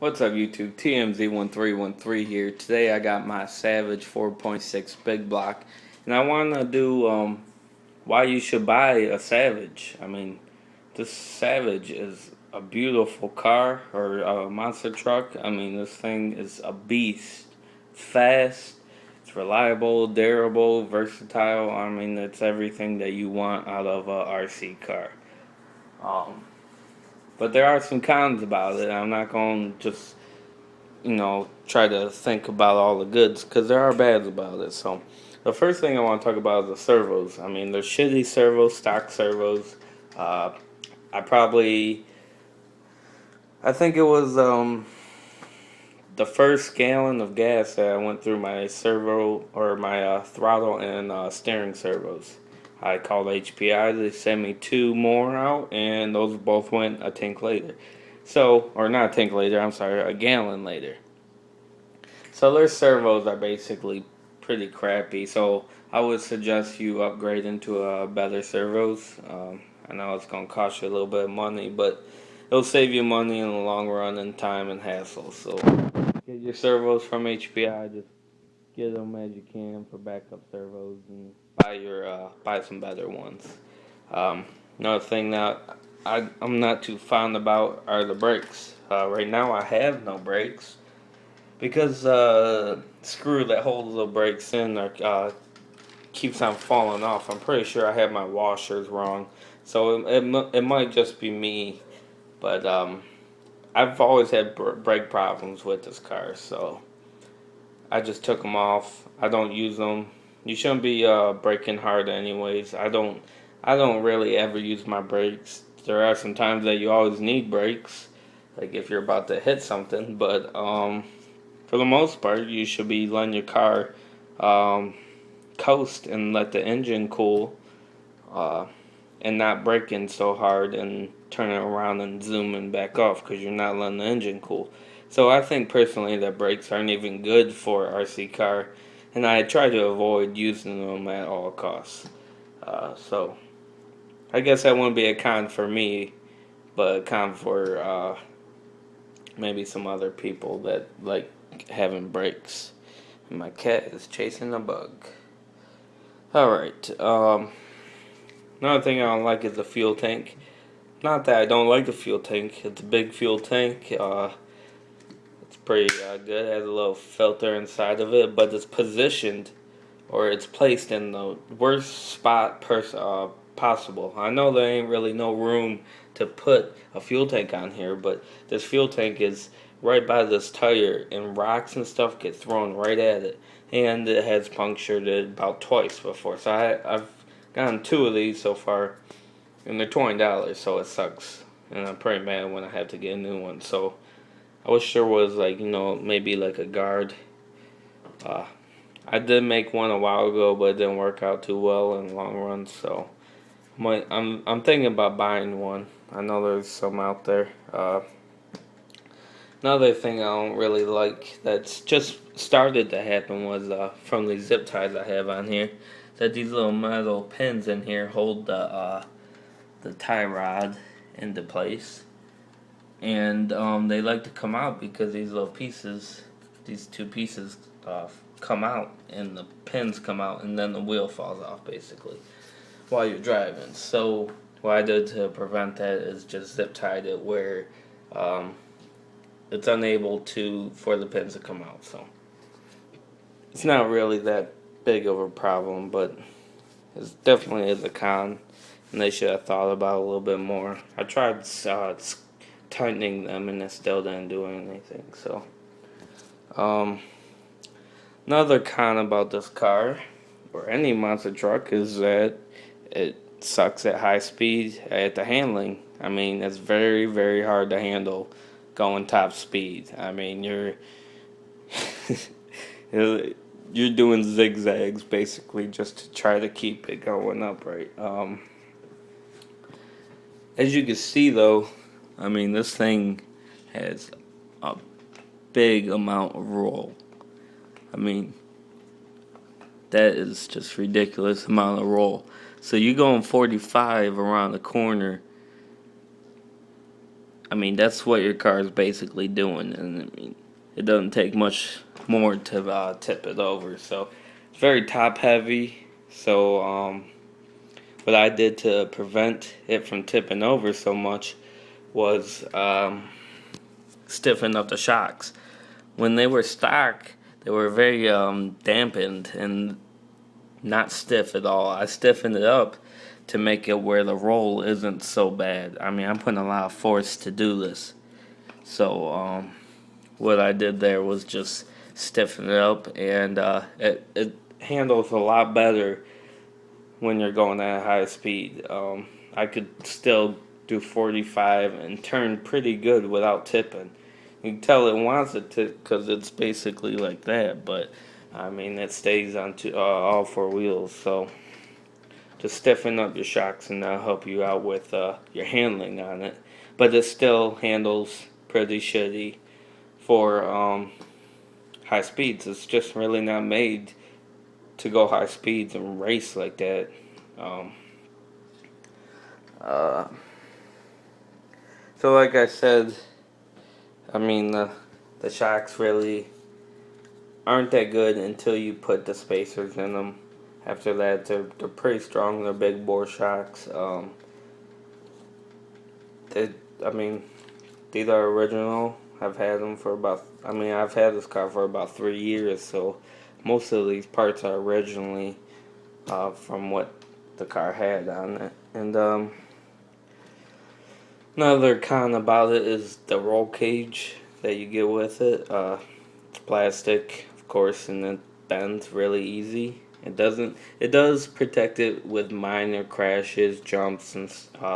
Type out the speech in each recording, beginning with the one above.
What's up YouTube? TMZ1313 here. Today I got my Savage 4.6 big block, and I want to do why you should buy a Savage. I mean, this Savage is a beautiful car or a monster truck. I mean, this thing is a beast. It's fast, it's reliable, durable, versatile. I mean, it's everything that you want out of a RC car. Um, but there are some cons about it. I'm not going to just try to think about all the goods because there are bads about it. So, the first thing I want to talk about is the servos. I mean, they're shitty servos, stock servos. Uh, I think it was the first gallon of gas that I went through my servo or my throttle and steering servos. I called HPI. They sent me two more out, and those both went a tank later. So, or not a tank later. I'm sorry, a gallon later. So their servos are basically pretty crappy. So I would suggest you upgrade into better servos. I know it's gonna cost you a little bit of money, but it'll save you money in the long run and time and hassle. So get your servos from HPI. Just get them as you can for backup servos and buy some better ones. Another thing that I'm not too fond about are the brakes. Right now I have no brakes. Because screw that holds the brakes in keeps on falling off. I'm pretty sure I have my washers wrong, so it might just be me. But I've always had brake problems with this car, so I just took them off. I don't use them. You shouldn't be braking hard anyways. I don't really ever use my brakes. There are some times that you always need brakes, like if you're about to hit something, but for the most part, you should be letting your car coast and let the engine cool, uh, and not braking so hard and turning around and zooming back off because you're not letting the engine cool. So I think personally that brakes aren't even good for RC car, and I try to avoid using them at all costs. So I guess that wouldn't be a con for me, but a con for maybe some other people that like having brakes. And my cat is chasing a bug. Alright, another thing I don't like is the fuel tank. Not that I don't like the fuel tank, it's a big fuel tank. It's pretty good. It has a little filter inside of it, but it's positioned or it's placed in the worst spot possible. I know there ain't really no room to put a fuel tank on here, but this fuel tank is right by this tire, and rocks and stuff get thrown right at it, and it has punctured it about twice before. So I've gotten two of these so far, and they're $20, so it sucks, and I'm pretty mad when I have to get a new one. So I wish there was maybe like a guard. Uh, I did make one a while ago, but it didn't work out too well in the long run. So I'm thinking about buying one. I know there's some out there. Another thing I don't really like that's just started to happen was from these zip ties I have on here, that these little metal pins in here hold the tie rod into place, and they like to come out because these little pieces, these two pieces, come out, and the pins come out, and then the wheel falls off basically while you're driving. So what I did to prevent that is just zip tied it where it's unable for the pins to come out. So it's not really that big of a problem, but it definitely is a con, and they should have thought about it a little bit more. I tried tightening them, and it still didn't do anything. So another con about this car or any monster truck is that it sucks at high speed at the handling. I mean, it's very, very hard to handle going top speed. I mean, you're doing zigzags basically just to try to keep it going upright. As you can see though, I mean, this thing has a big amount of roll. I mean, that is just ridiculous amount of roll. So you going 45 around the corner. I mean, that's what your car is basically doing, and I mean, it doesn't take much more to tip it over. So it's very top heavy. So what I did to prevent it from tipping over so much was stiffen up the shocks. When they were stock, they were very dampened and not stiff at all. I stiffened it up to make it where the roll isn't so bad. I mean, I'm putting a lot of force to do this. So what I did there was just stiffen it up, and it handles a lot better when you're going at high speed. I could still do 45 and turn pretty good without tipping. You can tell it wants it to because it's basically like that, but I mean it stays on all four wheels. So just stiffen up your shocks and that'll help you out with your handling on it. But it still handles pretty shitty for high speeds. It's just really not made to go high speeds and race like that. Um, uh, so like I said, I mean the shocks really aren't that good until you put the spacers in them. After that, they're pretty strong. They're big bore shocks. I mean, these are original. I've had them for about. I mean, I've had this car for about 3 years, so most of these parts are originally from what the car had on it. And another con about it is the roll cage that you get with it. It's plastic, of course, and it bends really easy. It does protect it with minor crashes, jumps, and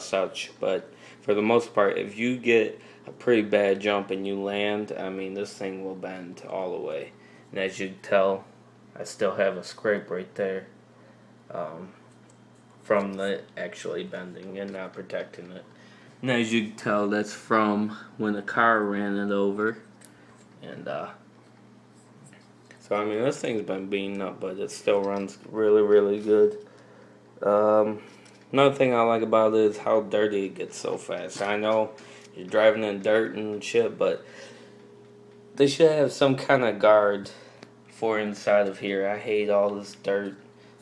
such. But for the most part, if you get a pretty bad jump and you land, I mean, this thing will bend all the way. And as you can tell, I still have a scrape right there from the actually bending and not protecting it. And as you can tell, that's from when the car ran it over. And so I mean, this thing's been beaten up, but it still runs really, really good. Another thing I like about it is how dirty it gets so fast. I know you're driving in dirt and shit, but they should have some kind of guard for inside of here. I hate all this dirt.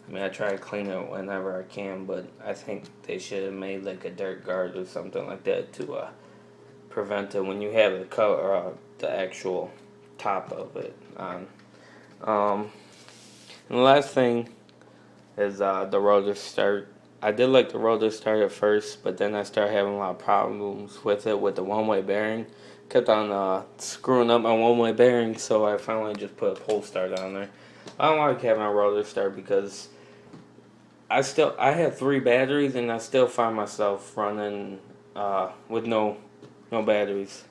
I mean, I try to clean it whenever I can, but I think they should have made like a dirt guard or something like that to prevent it when you have the cover, the actual top of it on. And the last thing is the rotor start. I did like the rotor start at first, but then I started having a lot of problems with it with the one-way bearing. Kept on screwing up my one-way bearing, so I finally just put a pull start on there. I don't like having a rotor start because I have 3 batteries and I still find myself running with no batteries.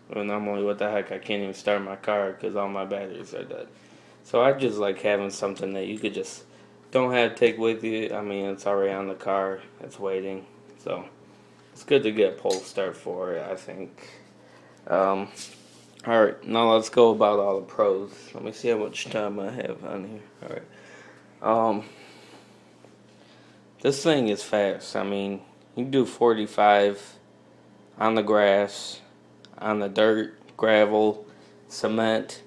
When I'm like, what the heck, I can't even start my car because all my batteries are dead. So I just like having something that you could just don't have to take with you. I mean, it's already on the car. It's waiting. So it's good to get a pull start for it, I think. Alright, now let's go about all the pros. Let me see how much time I have on here. Alright. This thing is fast. I mean, you can do 45 on the grass, on the dirt, gravel, cement.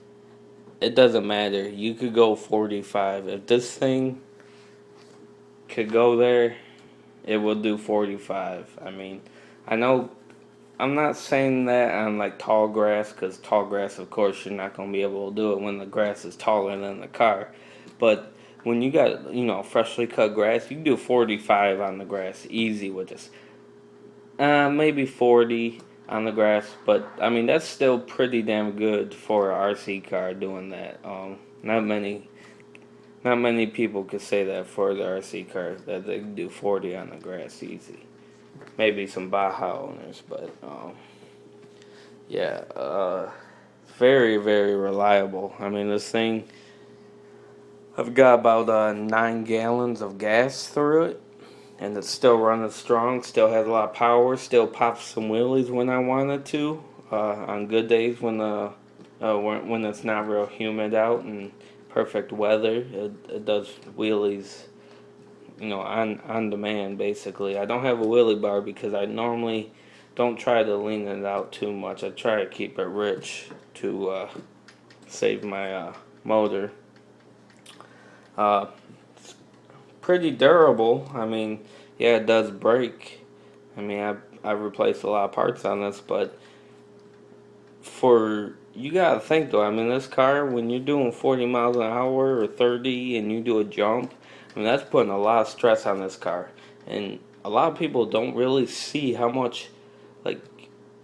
It doesn't matter. You could go 45. If this thing could go there, it will do 45. I mean, I know I'm not saying that on like tall grass, because tall grass, of course, you're not going to be able to do it when the grass is taller than the car. But when you got, freshly cut grass, you can do 45 on the grass easy with this. Maybe 40 on the grass, but I mean that's still pretty damn good for an RC car doing that. Not many people could say that for the RC car that they can do 40 on the grass easy. Maybe some Baja owners, but very, very reliable. I mean, this thing, I've got about 9 gallons of gas through it, and it's still running strong, still has a lot of power, still pops some wheelies when I wanted to, on good days when it's not real humid out and perfect weather. It does wheelies, on demand, basically. I don't have a wheelie bar because I normally don't try to lean it out too much. I try to keep it rich to save my motor. Uh, it's pretty durable. I mean, yeah, it does break. I mean, I've replaced a lot of parts on this, but for you gotta think though. I mean, this car, when you're doing 40 miles an hour or 30, and you do a jump, I mean that's putting a lot of stress on this car, and a lot of people don't really see how much like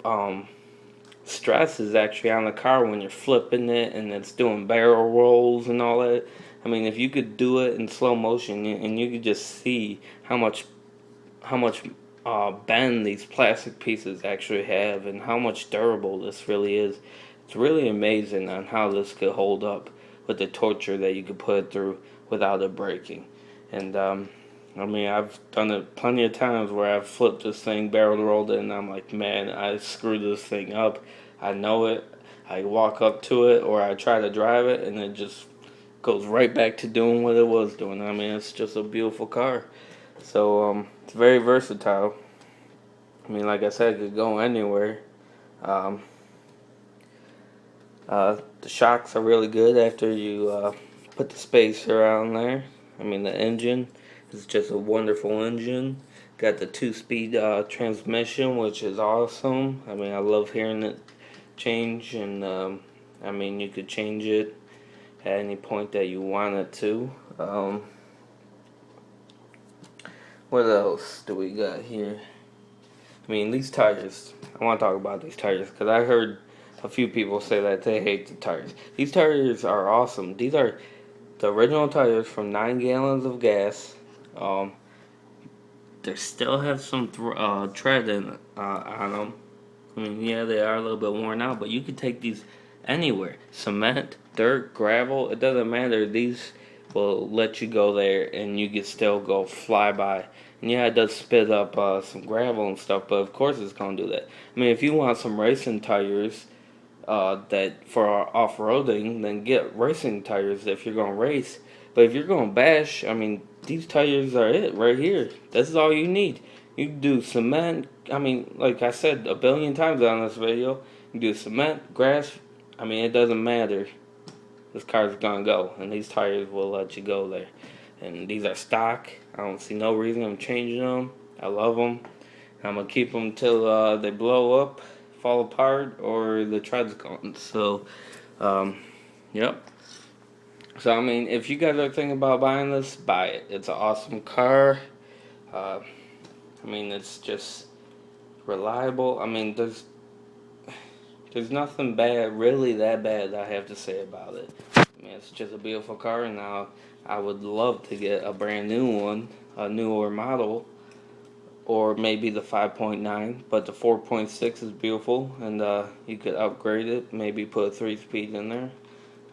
um stress is actually on the car when you're flipping it and it's doing barrel rolls and all that. I mean, if you could do it in slow motion and you could just see how much bend these plastic pieces actually have and how much durable this really is. It's really amazing on how this could hold up with the torture that you could put it through without it breaking. And I mean, I've done it plenty of times where I've flipped this thing, barrel rolled it, and I'm like, man, I screwed this thing up. I know it. I walk up to it or I try to drive it and it just goes right back to doing what it was doing. I mean, it's just a beautiful car. So it's very versatile. I mean, like I said, it could go anywhere. Um, the shocks are really good after you put the spacer on there. I mean, the engine is just a wonderful engine. Got the 2-speed transmission, which is awesome. I mean, I love hearing it change, and I mean, you could change it at any point that you want it to. What else do we got here? I mean, these tires. I want to talk about these tires because I heard a few people say that they hate the tires. These tires are awesome. These are the original tires from 9 gallons of gas. They still have some tread on them. I mean, yeah, they are a little bit worn out, but you can take these anywhere. Cement, dirt, gravel, it doesn't matter. These will let you go there and you can still go fly by. And yeah, it does spit up some gravel and stuff, but of course it's going to do that. I mean, if you want some racing tires that for off-roading, then get racing tires if you're going to race. But if you're going to bash, I mean, these tires are it right here. This is all you need. You can do cement. I mean, like I said a billion times on this video, you can do cement, grass. I mean, it doesn't matter. This car's gonna go, and these tires will let you go there. And these are stock. I don't see no reason I'm changing them. I love them. I'm gonna keep them till they blow up, fall apart, or the tread's gone. So, yep. So I mean, if you guys are thinking about buying this, buy it. It's an awesome car. I mean, it's just reliable. I mean, there's nothing bad, really that bad, I have to say about it. I mean, it's just a beautiful car, and now I would love to get a brand new one, a newer model, or maybe the 5.9, but the 4.6 is beautiful, and you could upgrade it, maybe put a 3-speed in there.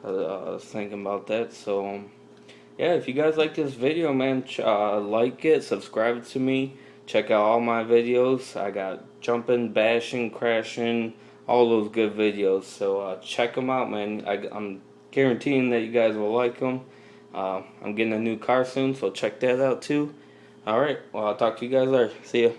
I was thinking about that, so yeah, if you guys like this video, man, like it, subscribe to me, check out all my videos. I got jumping, bashing, crashing, all those good videos, so check them out, man. I'm guaranteeing that you guys will like them. I'm getting a new car soon, so check that out too. Alright, well, I'll talk to you guys later. See ya.